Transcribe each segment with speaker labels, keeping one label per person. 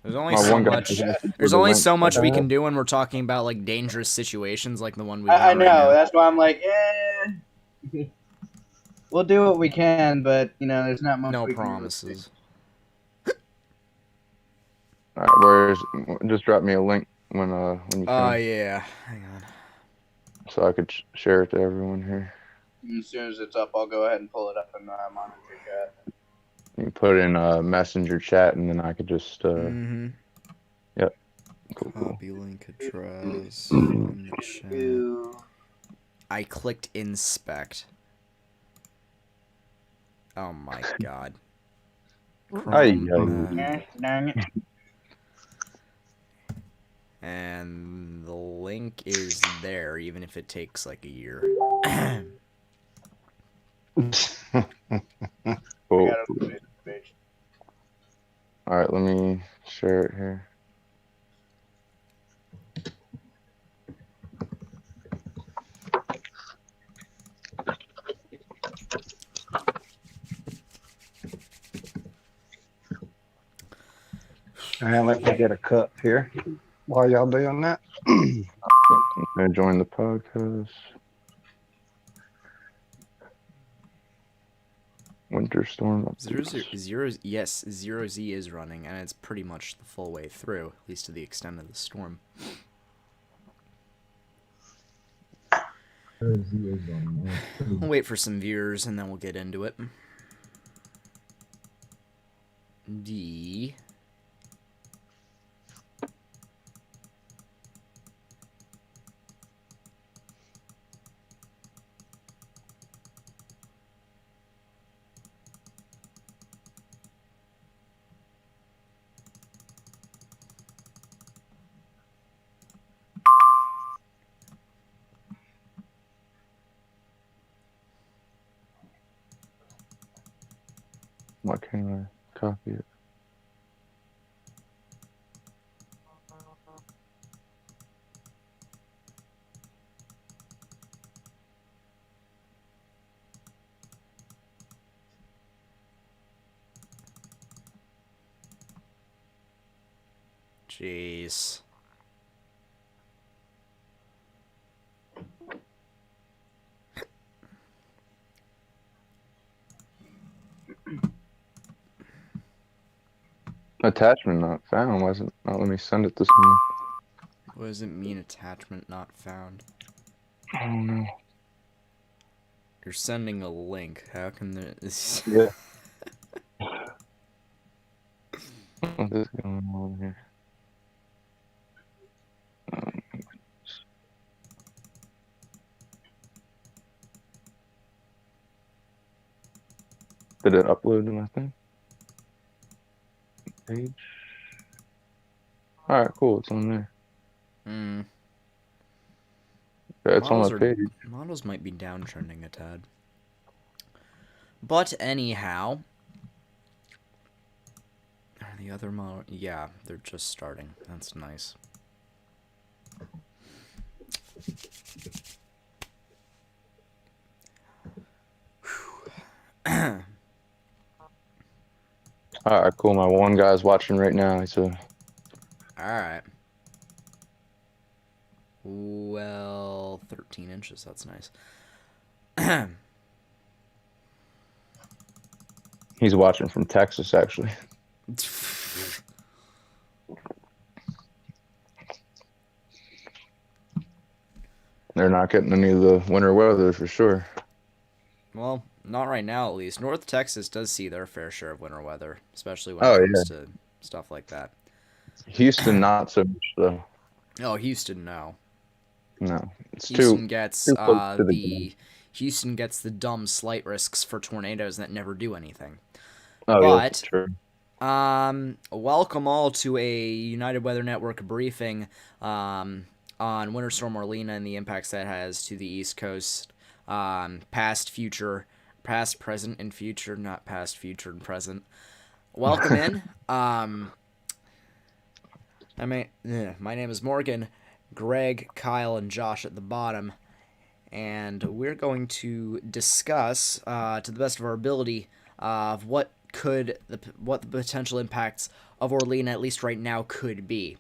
Speaker 1: There's only
Speaker 2: My
Speaker 1: so
Speaker 2: one guy
Speaker 1: much.
Speaker 2: just messaged
Speaker 1: There's
Speaker 2: with a
Speaker 1: only
Speaker 2: link.
Speaker 1: so much we can do when we're talking about like dangerous situations like the one we've
Speaker 3: I
Speaker 1: got right
Speaker 3: know.
Speaker 1: now.
Speaker 3: That's why I'm like, we'll do what we can, but there's not much
Speaker 1: No
Speaker 3: we can really do.
Speaker 1: promises.
Speaker 2: All right, just drop me a link when you
Speaker 1: Oh
Speaker 2: can,
Speaker 1: yeah. Hang on.
Speaker 2: so I could share it to everyone here.
Speaker 3: And as soon as it's up, I'll go ahead and pull it up in monitor chat.
Speaker 2: You can put it in messenger chat, and then I could just
Speaker 1: Mm-hmm.
Speaker 2: Yep. Cool.
Speaker 1: Copy link address from the chat. I clicked inspect. Oh my god. Chrome, and the link is there, even if it takes like a year.
Speaker 2: Cool. All right, let me share it here.
Speaker 4: And let me get a cup here while y'all doing that.
Speaker 2: I'm gonna join the podcast. Winter Storm.
Speaker 1: Yes, 0Z is running, and it's pretty much the full way through, at least to the extent of the storm. We'll wait for some viewers, and then we'll get into it. D.
Speaker 2: Why can't I copy it?
Speaker 1: Jeez.
Speaker 2: Attachment not found. Why is it not let me send it this morning?
Speaker 1: What does it mean, attachment not found?
Speaker 2: I don't know.
Speaker 1: You're sending a link. How can this?
Speaker 2: Yeah. What is going on here? Did it upload to my thing? Page. All right, cool. It's on there.
Speaker 1: Hmm.
Speaker 2: Yeah, it's on my page.
Speaker 1: Models might be downtrending a tad. But anyhow, are the other model? Yeah, they're just starting. That's nice.
Speaker 2: All right, cool. My one guy's watching right now. So.
Speaker 1: All right. Well, 13 inches. That's nice.
Speaker 2: He's watching from Texas, actually. They're not getting any of the winter weather for sure.
Speaker 1: Well, not right now, at least. North Texas does see their fair share of winter weather, especially when it comes to stuff like that.
Speaker 2: Houston, not so much, though.
Speaker 1: Oh, Houston, no.
Speaker 2: No, it's
Speaker 1: Houston
Speaker 2: too
Speaker 1: gets
Speaker 2: close to the
Speaker 1: Houston gets the dumb slight risks for tornadoes that never do anything.
Speaker 2: Oh,
Speaker 1: but
Speaker 2: yeah, true.
Speaker 1: Welcome all to a United Weather Network briefing on Winter Storm Orlena and the impacts that has to the East Coast. Past, present, and future. Not past, future, and present. Welcome in. My name is Morgan. Greg, Kyle, and Josh at the bottom, and we're going to discuss, to the best of our ability, of what what the potential impacts of Orlena, at least right now, could be.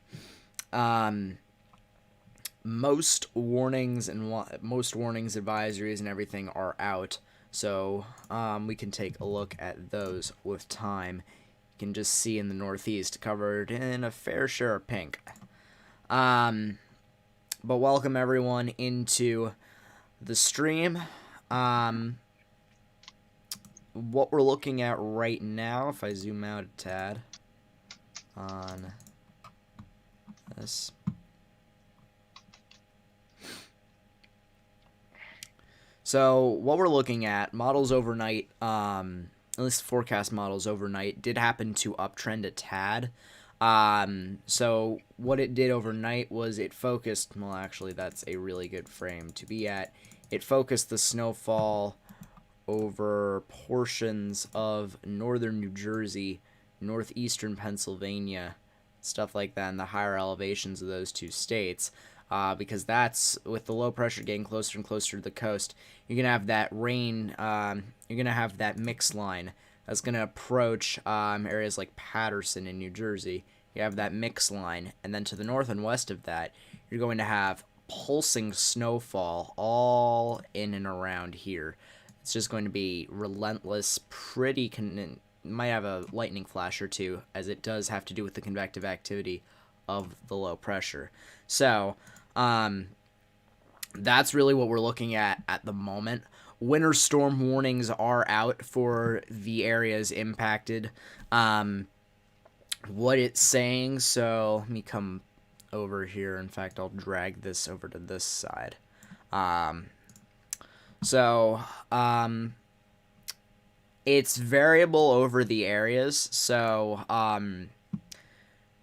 Speaker 1: Most warnings, advisories, and everything are out, so we can take a look at those with time. You can just see in the Northeast covered in a fair share of pink. But welcome everyone into the stream. What we're looking at right now, if I zoom out a tad on this. So what we're looking at, models overnight, at least forecast models overnight, did happen to uptrend a tad. So what it did overnight was it focused, well actually that's a really good frame to be at, it focused the snowfall over portions of northern New Jersey, northeastern Pennsylvania, stuff like that, in the higher elevations of those two states, because that's, with the low pressure getting closer and closer to the coast, you're going to have that rain, you're going to have that mix line that's going to approach areas like Paterson in New Jersey. You have that mix line, and then to the north and west of that, you're going to have pulsing snowfall all in and around here. It's just going to be relentless, might have a lightning flash or two, as it does have to do with the convective activity of the low pressure. So, that's really what we're looking at the moment. Winter storm warnings are out for the areas impacted. What it's saying, so let me come over here. In fact, I'll drag this over to this side. It's variable over the areas. So,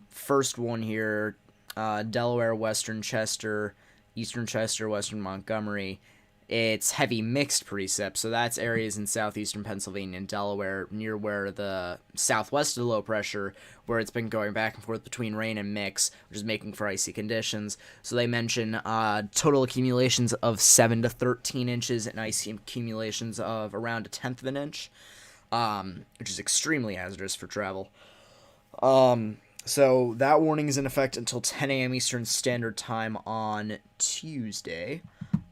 Speaker 1: first one here, Delaware, Western Chester, Eastern Chester, Western Montgomery. It's heavy mixed precip, so that's areas in southeastern Pennsylvania and Delaware, near where the southwest of the low pressure, where it's been going back and forth between rain and mix, which is making for icy conditions. So they mention total accumulations of 7 to 13 inches and icy accumulations of around a tenth of an inch, which is extremely hazardous for travel. So that warning is in effect until 10 a.m. Eastern Standard Time on Tuesday.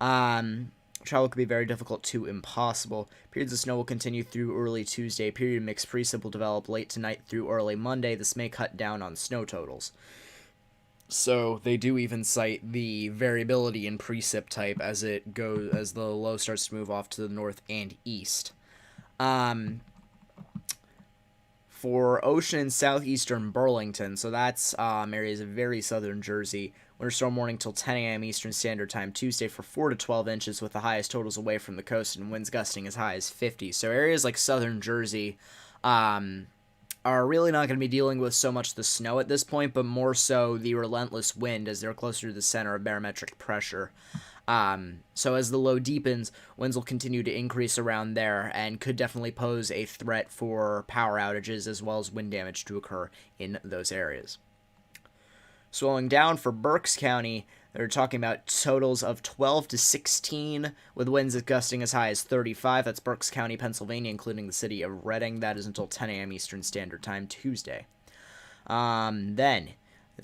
Speaker 1: Travel could be very difficult to impossible. Periods of snow will continue through early Tuesday. Period of mixed precip will develop late tonight through early Monday. This may cut down on snow totals. So they do even cite the variability in precip type as the low starts to move off to the north and east. For ocean and southeastern Burlington, so that's areas of very southern Jersey, winter storm warning till 10 a.m. Eastern Standard Time Tuesday for 4 to 12 inches with the highest totals away from the coast and winds gusting as high as 50. So areas like southern Jersey are really not going to be dealing with so much the snow at this point, but more so the relentless wind as they're closer to the center of barometric pressure. So as the low deepens, winds will continue to increase around there and could definitely pose a threat for power outages as well as wind damage to occur in those areas. Slowing down for Berks County, they're talking about totals of 12 to 16 with winds gusting as high as 35. That's Berks County, Pennsylvania, including the city of Reading. That is until 10 a.m. Eastern Standard Time Tuesday. Then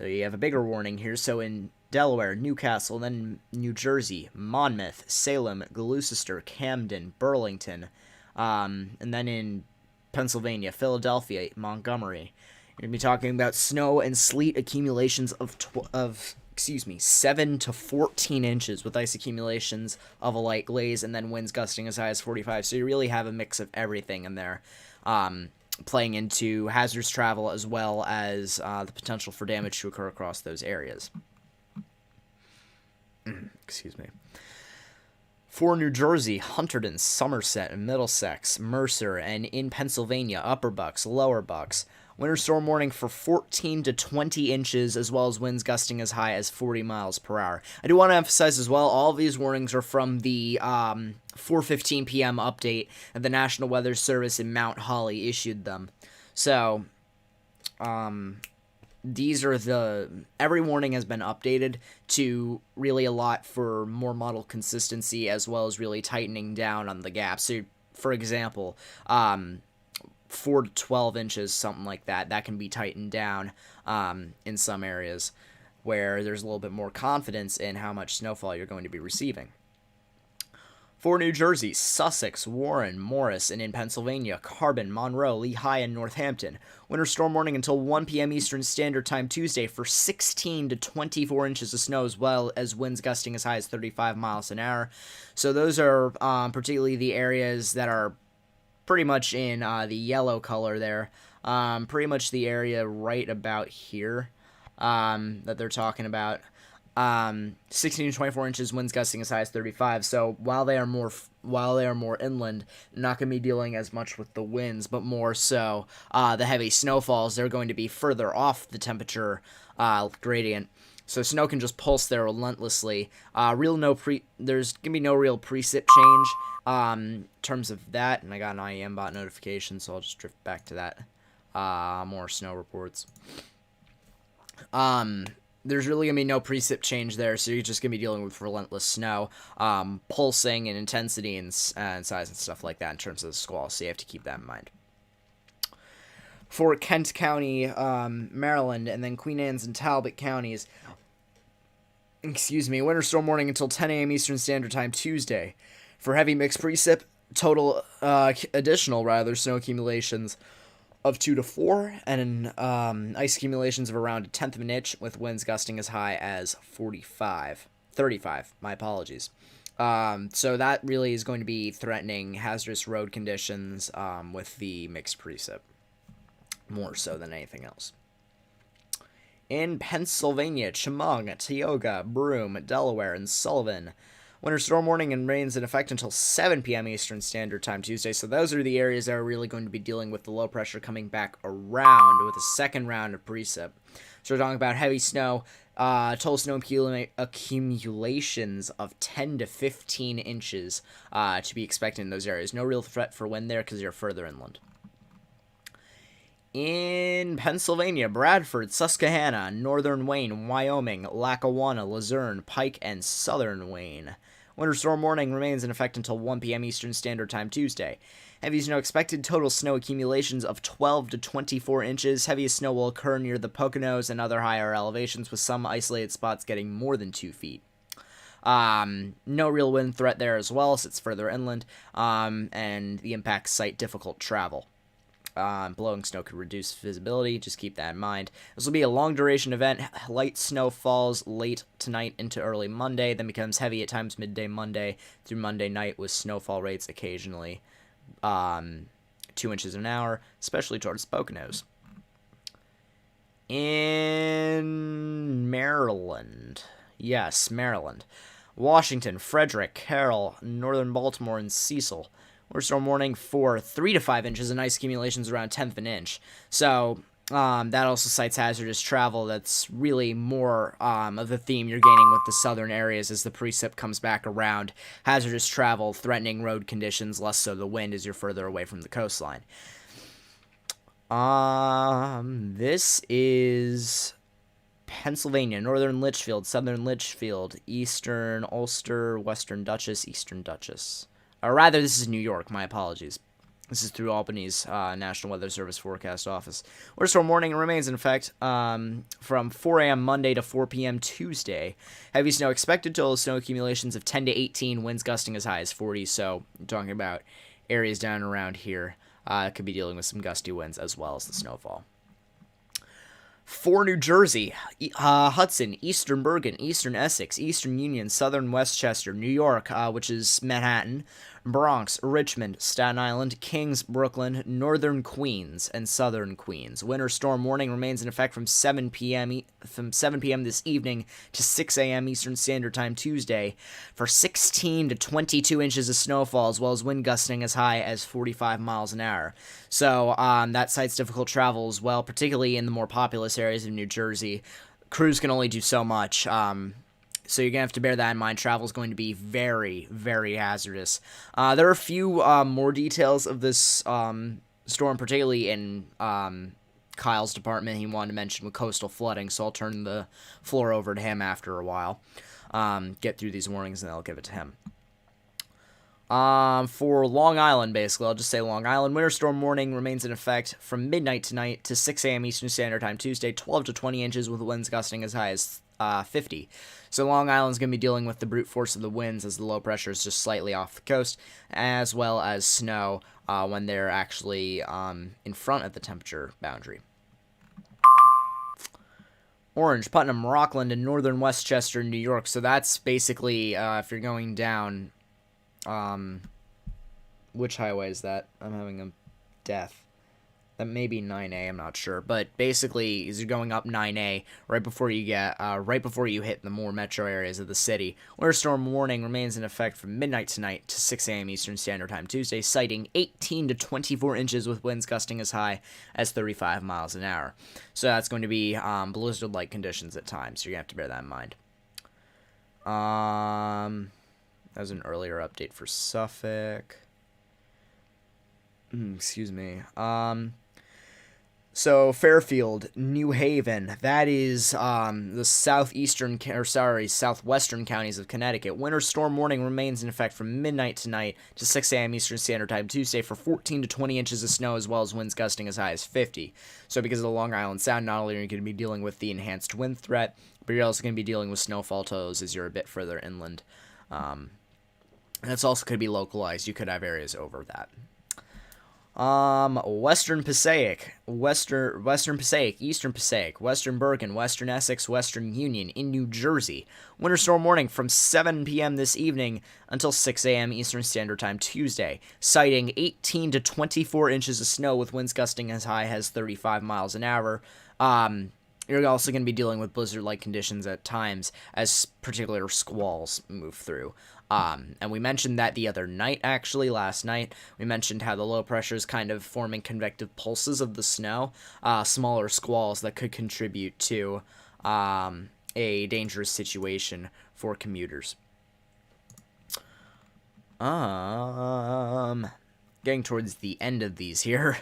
Speaker 1: you have a bigger warning here. So in Delaware, Newcastle, then New Jersey, Monmouth, Salem, Gloucester, Camden, Burlington, and then in Pennsylvania, Philadelphia, Montgomery. You're going to be talking about snow and sleet accumulations of 7 to 14 inches with ice accumulations of a light glaze and then winds gusting as high as 45. So you really have a mix of everything in there, playing into hazardous travel as well as the potential for damage to occur across those areas. Excuse me. For New Jersey, Hunterdon, Somerset, Middlesex, Mercer, and in Pennsylvania, Upper Bucks, Lower Bucks. Winter storm warning for 14 to 20 inches, as well as winds gusting as high as 40 miles per hour. I do want to emphasize as well, all of these warnings are from the 4:15 p.m. update that the National Weather Service in Mount Holly issued them. So, these are every warning has been updated to really allot for more model consistency as well as really tightening down on the gaps. So, for example, 4 to 12 inches, something like that. That can be tightened down in some areas where there's a little bit more confidence in how much snowfall you're going to be receiving. For New Jersey, Sussex, Warren, Morris, and in Pennsylvania, Carbon, Monroe, Lehigh, and Northampton. Winter storm warning until 1 p.m. Eastern Standard Time Tuesday for 16 to 24 inches of snow, as well as winds gusting as high as 35 miles an hour. So those are particularly the areas that are pretty much in the yellow color there. Pretty much the area right about here that they're talking about. 16 to 24 inches, winds gusting as high as 35. So while they are more inland, not going to be dealing as much with the winds, but more so the heavy snowfalls. They're going to be further off the temperature gradient, so snow can just pulse there relentlessly. There's gonna be no real precip change in terms of that. And I got an IEM bot notification, so I'll just drift back to that. More snow reports. There's really going to be no precip change there, so you're just going to be dealing with relentless snow, pulsing and intensity and size and stuff like that in terms of the squall, so you have to keep that in mind. For Kent County, Maryland, and then Queen Anne's and Talbot counties, winter storm warning until 10 a.m. Eastern Standard Time Tuesday. For heavy mixed precip, total additional snow accumulations of 2 to 4, and ice accumulations of around 1/10 of an inch, with winds gusting as high as 35. My apologies. So that really is going to be threatening hazardous road conditions with the mixed precip, more so than anything else. In Pennsylvania, Chemung, Tioga, Broome, Delaware, and Sullivan, winter storm warning and rains in effect until 7 p.m. Eastern Standard Time Tuesday. So those are the areas that are really going to be dealing with the low pressure coming back around with a second round of precip. So we're talking about heavy snow, total snow accumulations of 10 to 15 inches to be expected in those areas. No real threat for wind there because you're further inland. In Pennsylvania, Bradford, Susquehanna, Northern Wayne, Wyoming, Lackawanna, Luzerne, Pike, and Southern Wayne. Winter storm warning remains in effect until 1 p.m. Eastern Standard Time Tuesday. Heavy snow expected, total snow accumulations of 12 to 24 inches. Heaviest snow will occur near the Poconos and other higher elevations, with some isolated spots getting more than 2 feet. No real wind threat there as well, as it's further inland, and the impact site difficult travel. Blowing snow could reduce visibility, just keep that in mind. This will be a long duration event. Light snow falls late tonight into early Monday, then becomes heavy at times midday Monday through Monday night, with snowfall rates occasionally 2 inches an hour, especially towards Poconos. In Maryland, yes, Maryland, Washington, Frederick, Carroll, Northern Baltimore, and Cecil. Winter storm warning for 3 to 5 inches and ice accumulations around 1/10 of an inch. So that also cites hazardous travel. That's really more of the theme you're gaining with the southern areas as the precip comes back around. Hazardous travel, threatening road conditions, less so the wind as you're further away from the coastline. This is Pennsylvania, northern Litchfield, southern Litchfield, eastern Ulster, western Dutchess, eastern Dutchess. Or rather, this is New York. My apologies. This is through Albany's National Weather Service Forecast Office. Winter storm warning remains in effect from 4 a.m. Monday to 4 p.m. Tuesday. Heavy snow expected. Total snow accumulations of 10 to 18. Winds gusting as high as 40. So I'm talking about areas down around here. Could be dealing with some gusty winds as well as the snowfall. For New Jersey, Hudson, Eastern Bergen, Eastern Essex, Eastern Union, Southern Westchester, New York, which is Manhattan, Bronx, Richmond, Staten Island, Kings, Brooklyn, Northern Queens, and Southern Queens. Winter storm warning remains in effect from 7 p.m. This evening to 6 a.m. Eastern Standard Time Tuesday for 16 to 22 inches of snowfall, as well as wind gusting as high as 45 miles an hour. So that cites difficult travel as well, particularly in the more populous areas of New Jersey. Crews can only do so much. So you're going to have to bear that in mind. Travel is going to be very, very hazardous. There are a few more details of this storm, particularly in Kyle's department. He wanted to mention with coastal flooding, so I'll turn the floor over to him after a while. Get through these warnings, and then I'll give it to him. For Long Island, basically, I'll just say Long Island. Winter storm warning remains in effect from midnight tonight to 6 a.m. Eastern Standard Time Tuesday, 12 to 20 inches with winds gusting as high as 50. So Long Island's going to be dealing with the brute force of the winds as the low pressure is just slightly off the coast, as well as snow when they're actually in front of the temperature boundary. Orange, Putnam, Rockland, and northern Westchester, New York. So that's basically, if you're going down, which highway is that? I'm having a death. That may be 9A, I'm not sure. But basically, as you're going up 9A, right before you hit the more metro areas of the city, winter storm warning remains in effect from midnight tonight to 6 a.m. Eastern Standard Time Tuesday, citing 18 to 24 inches with winds gusting as high as 35 miles an hour. So that's going to be blizzard-like conditions at times, so you're going to have to bear that in mind. That was an earlier update for Suffolk. Excuse me. So Fairfield, New Haven, that is the southwestern counties of Connecticut. Winter storm warning remains in effect from midnight tonight to 6 a.m. Eastern Standard Time Tuesday for 14 to 20 inches of snow, as well as winds gusting as high as 50. So because of the Long Island Sound, not only are you going to be dealing with the enhanced wind threat, but you're also going to be dealing with snowfall totals as you're a bit further inland. And it's also going to be localized. You could have areas over that. Western Passaic, Western Passaic, Eastern Passaic, Western Bergen, Western Essex, Western Union in New Jersey. Winter storm warning from 7 p.m. this evening until 6 a.m. Eastern Standard Time Tuesday, citing 18 to 24 inches of snow with winds gusting as high as 35 miles an hour. You're also going to be dealing with blizzard-like conditions at times as particular squalls move through. And we mentioned that the other night, actually, last night. We mentioned how the low pressure is kind of forming convective pulses of the snow, smaller squalls that could contribute to a dangerous situation for commuters. Getting towards the end of these here.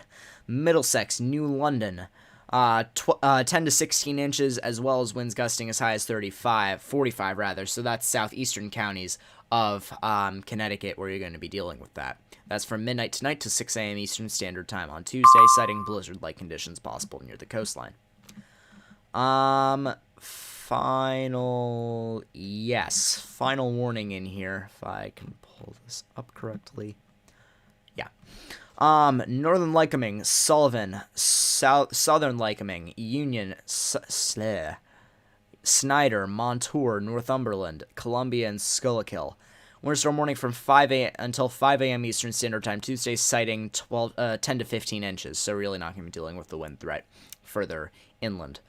Speaker 1: Middlesex, New London. 10 to 16 inches, as well as winds gusting as high as 45 rather. So that's southeastern counties of Connecticut where you're going to be dealing with that. That's from midnight tonight to 6 a.m. Eastern Standard Time on Tuesday, citing blizzard-like conditions possible near the coastline. Final warning in here, if I can pull this up correctly. Yeah. Northern Lycoming, Sullivan, Southern Lycoming, Union, Snyder, Montour, Northumberland, Columbia, and Schuylkill. Winter storm warning from 5 a.m. until 5 a.m. Eastern Standard Time Tuesday, citing 10 to 15 inches. So really not going to be dealing with the wind threat further inland.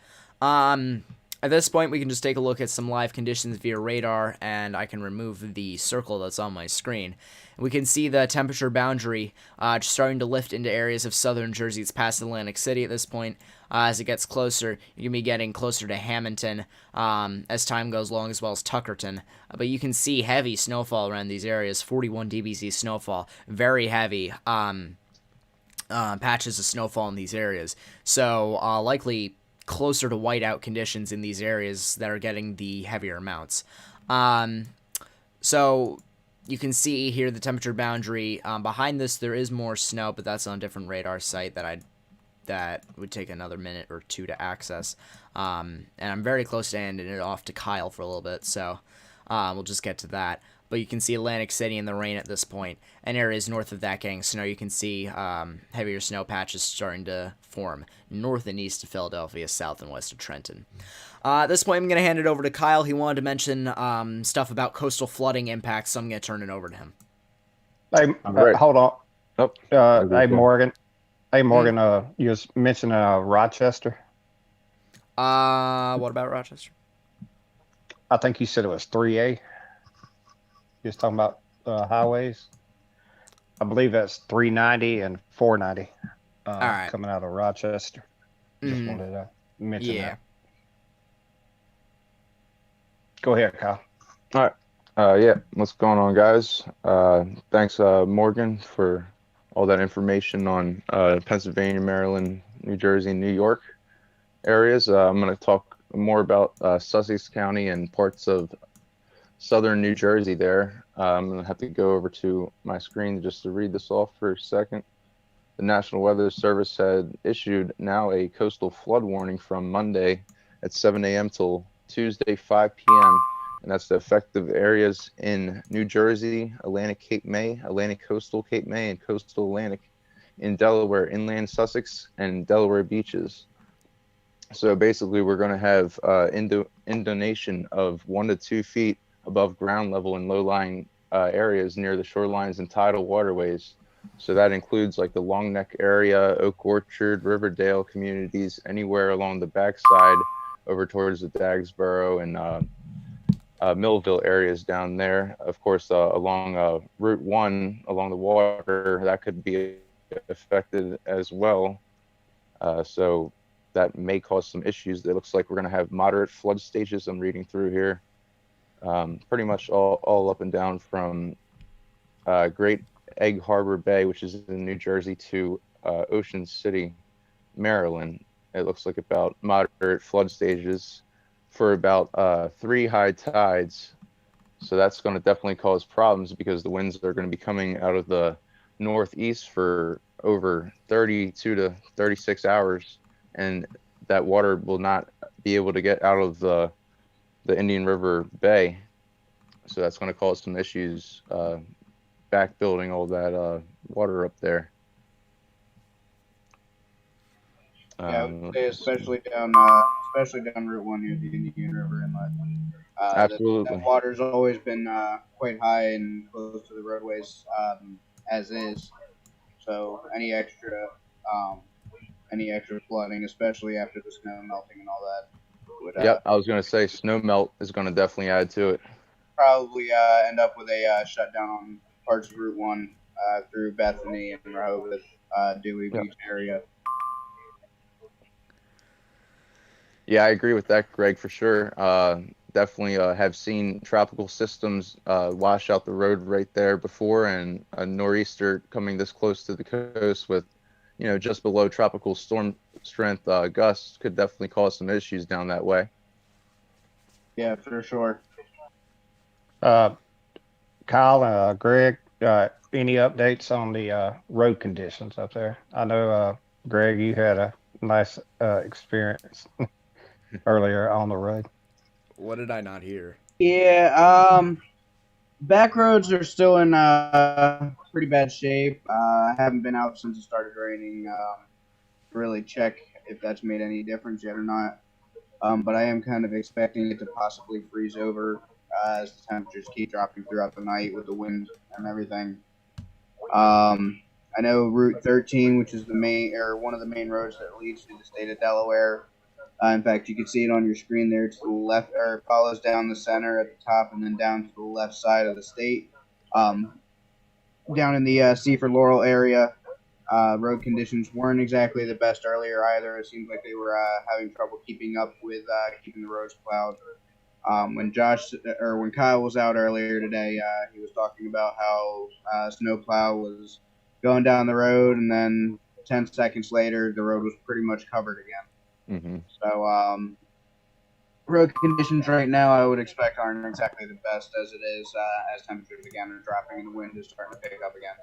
Speaker 1: At this point, we can just take a look at some live conditions via radar, and I can remove the circle that's on my screen. We can see the temperature boundary just starting to lift into areas of southern Jersey. It's past Atlantic City at this point. As it gets closer, you're going to be getting closer to Hamilton as time goes along, as well as Tuckerton. But you can see heavy snowfall around these areas, 41 dBc snowfall, very heavy patches of snowfall in these areas. So likely closer to whiteout conditions in these areas that are getting the heavier amounts. So you can see here the temperature boundary. Behind this, there is more snow, but that's on a different radar site that would take another minute or two to access. And I'm very close to handing it off to Kyle for a little bit, so we'll just get to that. But you can see Atlantic City in the rain at this point, and areas north of that getting snow. You can see heavier snow patches starting to form north and east of Philadelphia, south and west of Trenton. At this point, I'm going to hand it over to Kyle. He wanted to mention stuff about coastal flooding impacts, so I'm going to turn it over to him.
Speaker 4: Hey, hold on.
Speaker 2: Oh,
Speaker 4: hey, Morgan. Hey, Morgan, you was mentioning Rochester.
Speaker 1: What about Rochester?
Speaker 4: I think you said it was 3A. You was talking about highways. I believe that's 390 and 490
Speaker 1: all right.
Speaker 4: Coming out of Rochester. Just wanted to mention that. Go ahead, Kyle.
Speaker 2: All right. Yeah, what's going on, guys? Thanks, Morgan, for all that information on Pennsylvania, Maryland, New Jersey, New York areas. I'm going to talk more about Sussex County and parts of southern New Jersey there. I'm going to have to go over to my screen just to read this off for a second. The National Weather Service had issued now a coastal flood warning from Monday at 7 a.m. till Tuesday 5 p.m. And that's the affected areas in New Jersey, Atlantic Cape May, Atlantic Coastal Cape May, and Coastal Atlantic, in Delaware, inland Sussex, and Delaware beaches. So basically, we're going to have inundation of 1 to 2 feet above ground level in low-lying areas near the shorelines and tidal waterways. So that includes like the Long Neck area, Oak Orchard, Riverdale communities, anywhere along the backside over towards the Dagsboro and Millville areas down there. Of course, along Route 1, along the water, that could be affected as well. So that may cause some issues. It looks like we're going to have moderate flood stages. I'm reading through here. Pretty much all up and down from Great Egg Harbor Bay, which is in New Jersey, to Ocean City, Maryland. It looks like about moderate flood stages for about 3 high tides. So that's going to definitely cause problems because the winds are going to be coming out of the northeast for over 32 to 36 hours. And that water will not be able to get out of the Indian River Bay. So that's going to cause some issues back building all that water up there.
Speaker 3: Yeah, I would say especially down Route 1 near the Indian River Inlet.
Speaker 2: Absolutely.
Speaker 3: That water's always been quite high and close to the roadways as is. So any extra flooding, especially after the snow melting and all that, would
Speaker 2: Yep, I was going to say snow melt is going to definitely add to it.
Speaker 3: probably end up with a shutdown on parts of Route 1 through Bethany and Rehoboth, Dewey Beach area.
Speaker 2: Yeah, I agree with that, Greg, for sure. Definitely have seen tropical systems wash out the road right there before, and a nor'easter coming this close to the coast with, just below tropical storm strength gusts could definitely cause some issues down that way.
Speaker 3: Yeah, for sure.
Speaker 4: Kyle, Greg, any updates on the road conditions up there? I know, Greg, you had a nice experience earlier on the road.
Speaker 1: What did I not hear?
Speaker 3: Yeah, back roads are still in pretty bad shape. I haven't been out since it started raining to really check if that's made any difference yet or not. But I am kind of expecting it to possibly freeze over as the temperatures keep dropping throughout the night with the wind and everything. I know Route 13, which is one of the main roads that leads to the state of Delaware. In fact, you can see it on your screen there to the left, or it follows down the center at the top and then down to the left side of the state. Down in the Seaford Laurel area, road conditions weren't exactly the best earlier either. It seemed like they were having trouble keeping up with keeping the roads plowed. When Kyle was out earlier today, he was talking about how snowplow was going down the road, and then 10 seconds later, the road was pretty much covered again.
Speaker 2: Mm-hmm.
Speaker 3: So, road conditions right now, I would expect aren't exactly the best as it is as temperatures again are dropping and the wind is starting to pick up again.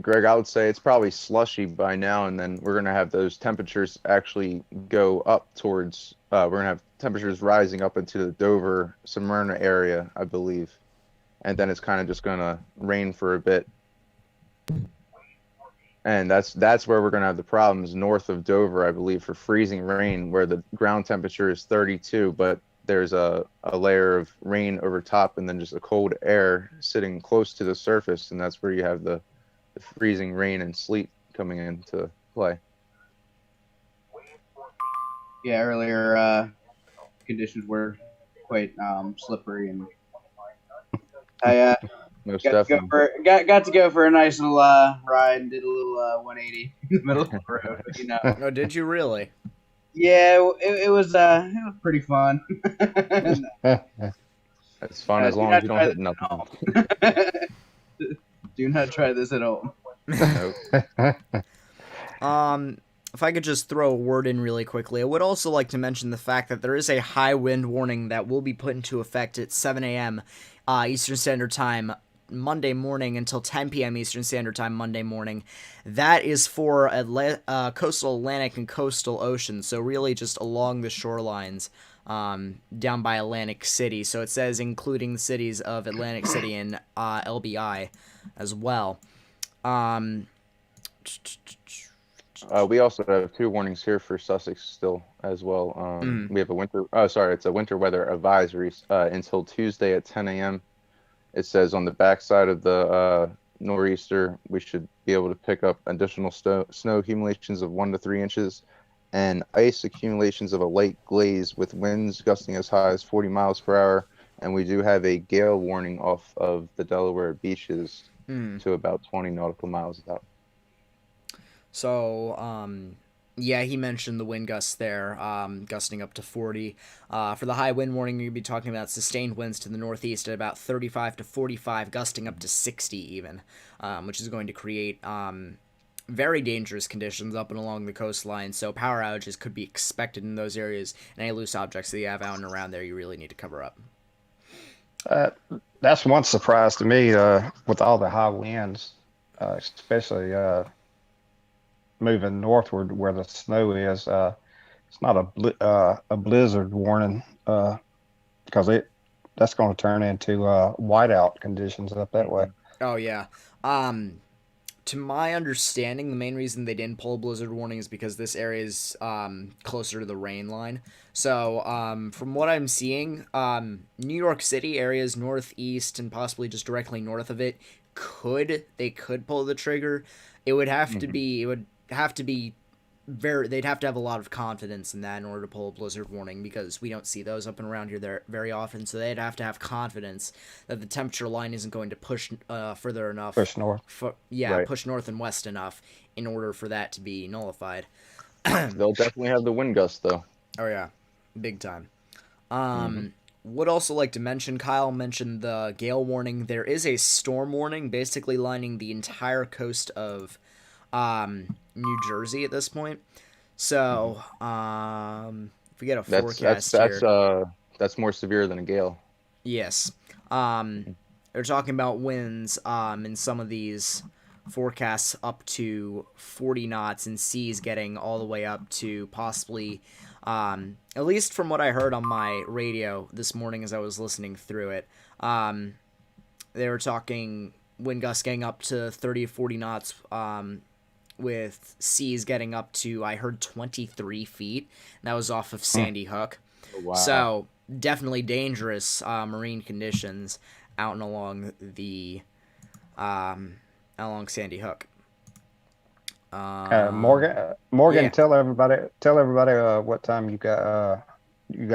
Speaker 2: Greg, I would say it's probably slushy by now, and then we're going to have those temperatures actually go up towards, we're going to have temperatures rising up into the Dover, Smyrna area, I believe. And then it's kind of just going to rain for a bit. And that's where we're going to have the problems north of Dover, I believe, for freezing rain, where the ground temperature is 32, but there's a layer of rain over top and then just a cold air sitting close to the surface, and that's where you have the freezing rain and sleet coming into play.
Speaker 3: Yeah, earlier conditions were quite slippery, and I
Speaker 2: Most
Speaker 3: got to go for a nice little ride and did a little 180 in the middle of the road.
Speaker 1: Oh, did you really?
Speaker 3: Yeah, it was pretty fun.
Speaker 2: It's fun as long as you don't hit nothing.
Speaker 3: Do not try this at home.
Speaker 2: Nope.
Speaker 1: if I could just throw a word in really quickly, I would also like to mention the fact that there is a high wind warning that will be put into effect at 7 a.m. Eastern Standard Time Monday morning until 10 p.m. Eastern Standard Time Monday morning. That is for coastal Atlantic and coastal ocean, so really just along the shorelines down by Atlantic City. So it says including the cities of Atlantic City and LBI as well.
Speaker 2: We also have 2 warnings here for Sussex still as well. We have it's a winter weather advisory until Tuesday at 10 a.m. It says on the backside of the nor'easter, we should be able to pick up additional snow accumulations of 1 to 3 inches and ice accumulations of a light glaze with winds gusting as high as 40 miles per hour. And we do have a gale warning off of the Delaware beaches to about 20 nautical miles out.
Speaker 1: So, yeah, he mentioned the wind gusts there, gusting up to 40. For the high wind warning, you'd be talking about sustained winds to the northeast at about 35 to 45, gusting up to 60 even, which is going to create very dangerous conditions up and along the coastline. So power outages could be expected in those areas, and any loose objects that you have out and around there, you really need to cover up.
Speaker 4: That's one surprise to me with all the high winds, especially moving northward where the snow is. It's not a blizzard warning because that's going to turn into whiteout conditions up that way.
Speaker 1: Oh yeah. To my understanding, the main reason they didn't pull a blizzard warning is because this area is closer to the rain line. So from what I'm seeing, New York City areas northeast and possibly just directly north of it could pull the trigger. It would have to be they'd have to have a lot of confidence in that in order to pull a blizzard warning, because we don't see those up and around here there very often. So they'd have to have confidence that the temperature line isn't going to push further enough.
Speaker 4: Push north.
Speaker 1: Push north and west enough in order for that to be nullified.
Speaker 2: They'll definitely have the wind gusts though.
Speaker 1: Oh yeah, big time. Would also like to mention, Kyle mentioned the gale warning. There is a storm warning basically lining the entire coast of New Jersey at this point. So if we get a forecast here,
Speaker 2: that's more severe than a gale.
Speaker 1: Yes. They're talking about winds in some of these forecasts up to 40 knots and seas getting all the way up to possibly, at least from what I heard on my radio this morning as I was listening through it, they were talking wind gusts getting up to 30 to 40 knots, with seas getting up to, I heard, 23 feet. That was off of Sandy Hook.
Speaker 2: Oh, wow.
Speaker 1: So definitely dangerous marine conditions out and along the along Sandy Hook.
Speaker 4: Morgan, yeah. Tell everybody what time you got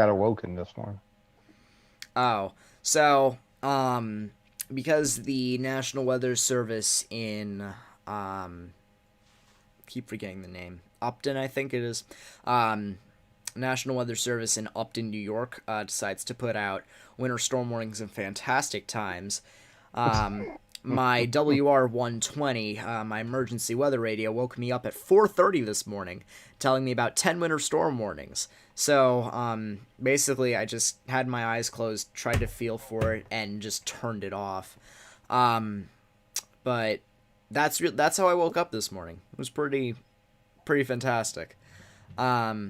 Speaker 4: awoken this morning.
Speaker 1: Oh, so because the National Weather Service in keep forgetting the name. Upton, I think it is. National Weather Service in Upton, New York, decides to put out winter storm warnings in fantastic times. My WR120, my emergency weather radio, woke me up at 4:30 this morning, telling me about 10 winter storm warnings. So, basically, I just had my eyes closed, tried to feel for it, and just turned it off. But that's how I woke up this morning. It was pretty fantastic. I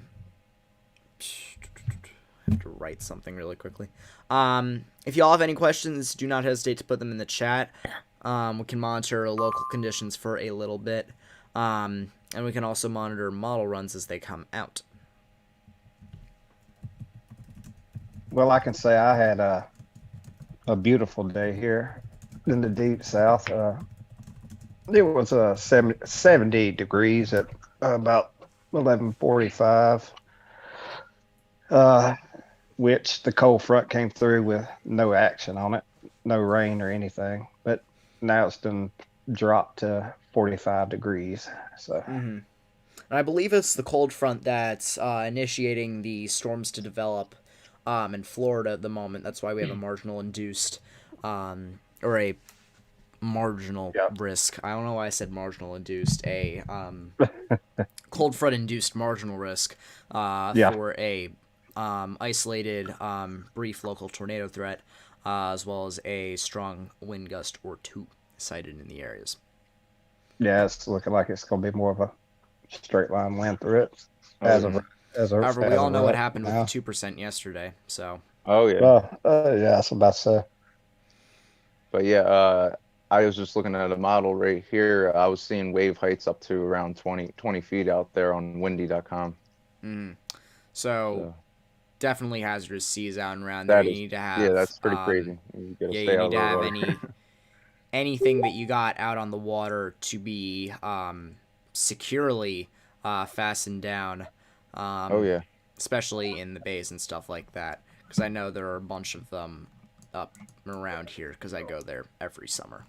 Speaker 1: have to write something really quickly. If y'all have any questions, do not hesitate to put them in the chat. We can monitor local conditions for a little bit, and we can also monitor model runs as they come out.
Speaker 4: Well, I can say I had a beautiful day here in the deep south. It was 70 degrees at about 11:45, which the cold front came through with no action on it, no rain or anything. But now it's been dropped to 45 degrees. So,
Speaker 1: And I believe it's the cold front that's initiating the storms to develop in Florida at the moment. That's why we have a marginal induced or a marginal
Speaker 4: Yeah.
Speaker 1: risk. I don't know why I said marginal induced. A cold front induced marginal risk
Speaker 4: Yeah.
Speaker 1: for a isolated brief local tornado threat, as well as a strong wind gust or two sighted in the areas.
Speaker 4: Yeah, it's looking like it's going to be more of a straight line wind through it as of
Speaker 2: yeah.
Speaker 1: However, we
Speaker 4: as
Speaker 1: all
Speaker 4: of
Speaker 1: know what
Speaker 4: right
Speaker 1: happened with
Speaker 4: now.
Speaker 1: the 2% yesterday. So
Speaker 2: Oh yeah.
Speaker 4: Yeah, I was about to say.
Speaker 2: But yeah, I was just looking at a model right here. I was seeing wave heights up to around 20 feet out there on windy.com.
Speaker 1: so
Speaker 2: So
Speaker 1: definitely hazardous seas out and around there.
Speaker 2: that
Speaker 1: You
Speaker 2: is,
Speaker 1: need to
Speaker 2: yeah,
Speaker 1: have
Speaker 2: that's pretty crazy. You gotta
Speaker 1: yeah,
Speaker 2: stay
Speaker 1: you
Speaker 2: out
Speaker 1: need
Speaker 2: of
Speaker 1: to
Speaker 2: the
Speaker 1: have
Speaker 2: water.
Speaker 1: anything that you got out on the water to be securely fastened down,
Speaker 2: Oh yeah.
Speaker 1: especially in the bays and stuff like that. Because I know there are a bunch of them up around here because I go there every summer.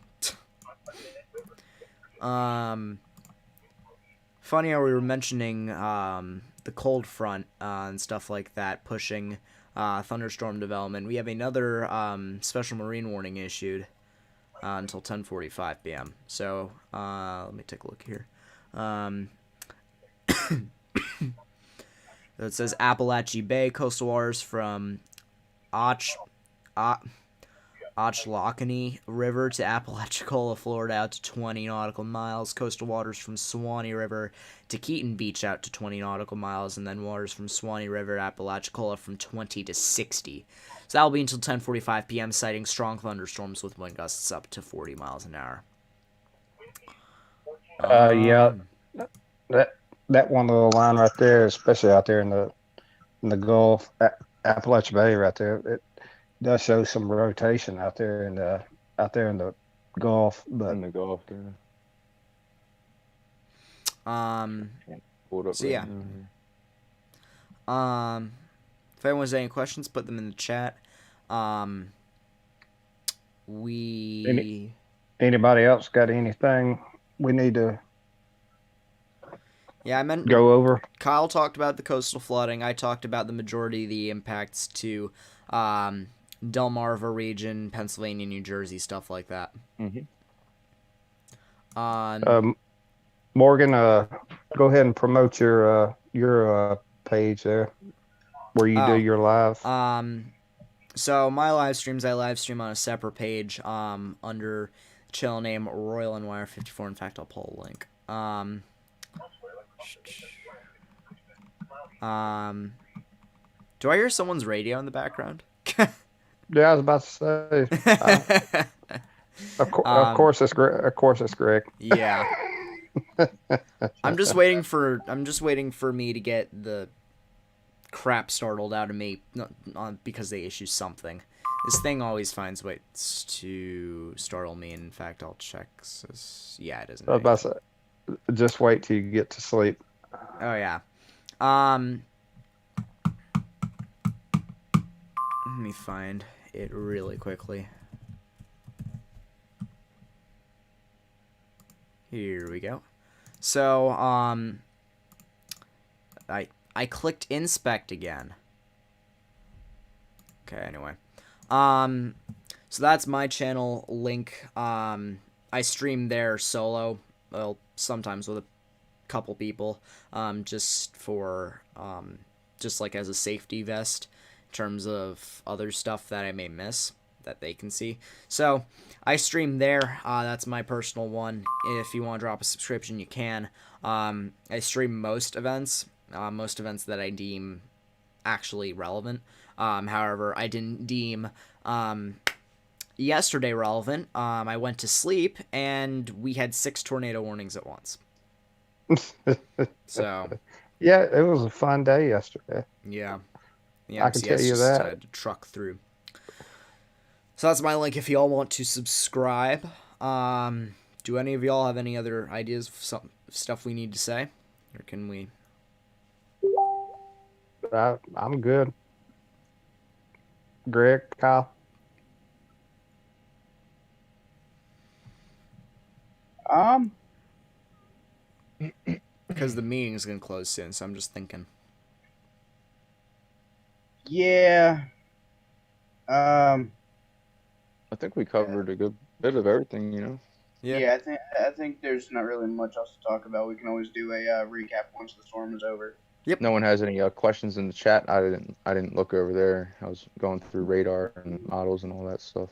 Speaker 1: Funny how we were mentioning the cold front and stuff like that pushing thunderstorm development. We have another special marine warning issued until 10:45 p.m. So let me take a look here. It says Appalachia Bay coastal waters from Ochlawackanie River to Apalachicola, Florida, out to 20 nautical miles. Coastal waters from Suwannee River to Keaton Beach out to 20 nautical miles, and then waters from Suwannee River to Apalachicola from 20 to 60. So that will be until 10:45 p.m., citing strong thunderstorms with wind gusts up to 40 miles an hour.
Speaker 4: Yeah, that that one little line right there, especially out there in the Gulf, Appalachia Bay, right there, it does show some rotation out there in the Gulf. But
Speaker 2: In the Gulf there. Pulled up
Speaker 1: So
Speaker 2: right
Speaker 1: yeah.
Speaker 2: now here.
Speaker 1: If anyone has any questions, put them in the chat.
Speaker 4: Anybody else got anything we need to
Speaker 1: I meant
Speaker 4: go over?
Speaker 1: Kyle talked about the coastal flooding. I talked about the majority of the impacts to Delmarva region, Pennsylvania, New Jersey, stuff like that.
Speaker 2: Mm-hmm.
Speaker 4: Morgan, go ahead and promote your page there where you do your live.
Speaker 1: So my live streams, I live stream on a separate page under channel name Royal and Wire 54. In fact, I'll pull a link. Do I hear someone's radio in the background?
Speaker 4: Yeah, I was about to say. Of course, it's Greg. Of course, it's Greg.
Speaker 1: Yeah. I'm just waiting for me to get the crap startled out of me because they issue something. This thing always finds ways to startle me. In fact, I'll check. Yeah, it isn't.
Speaker 4: I was about to say, just wait till you get to sleep.
Speaker 1: Oh yeah. Let me find it really quickly. Here we go. So, I clicked inspect again. Okay, anyway. So that's my channel link. I stream there solo, well, sometimes with a couple people, just for, just like as a safety vest in terms of other stuff that I may miss that they can see. So I stream there. That's my personal one. If you want to drop a subscription, you can. I stream most events that I deem actually relevant. However, I didn't deem yesterday relevant. I went to sleep and we had 6 tornado warnings at once. So
Speaker 4: yeah, it was a fun day yesterday.
Speaker 1: Yeah,
Speaker 4: I can tell you that.
Speaker 1: Had to truck through. So that's my link if y'all want to subscribe. Do any of y'all have any other ideas of some stuff we need to say? Or can we?
Speaker 4: I'm good. Greg, Kyle?
Speaker 1: Because the meeting is going to close soon, so I'm just thinking.
Speaker 3: Yeah.
Speaker 2: I think we covered a good Bit of everything, you know.
Speaker 3: Yeah, I think there's not really much else to talk about. We can always do a recap once the storm is over.
Speaker 2: No one has any questions in the chat. I didn't look over there. I was going through radar and models and all that stuff.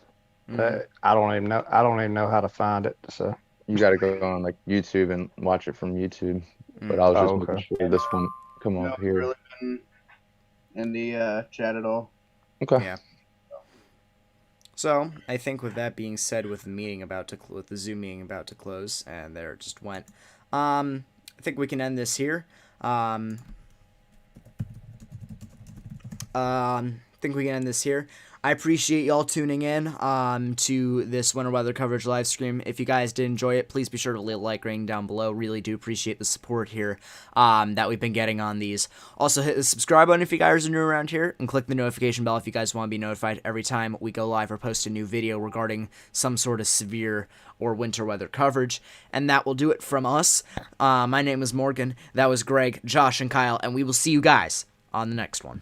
Speaker 4: I don't even know. I don't even know how to find it. So
Speaker 2: You got to go on like YouTube and watch it from YouTube. But I was just making sure this one come
Speaker 3: No,
Speaker 2: up here.
Speaker 3: really been in the chat at all.
Speaker 2: Okay.
Speaker 1: Yeah. So I think with that being said, with the meeting about to with the Zoom meeting about to close, and there it just went. I think we can end this here. I appreciate y'all tuning in to this winter weather coverage live stream. If you guys did enjoy it, please be sure to leave a like rating down below. Really do appreciate the support here that we've been getting on these. Also, hit the subscribe button if you guys are new around here, and click the notification bell if you guys want to be notified every time we go live or post a new video regarding some sort of severe or winter weather coverage. And that will do it from us. My name is Morgan. That was Greg, Josh, and Kyle, and we will see you guys on the next one.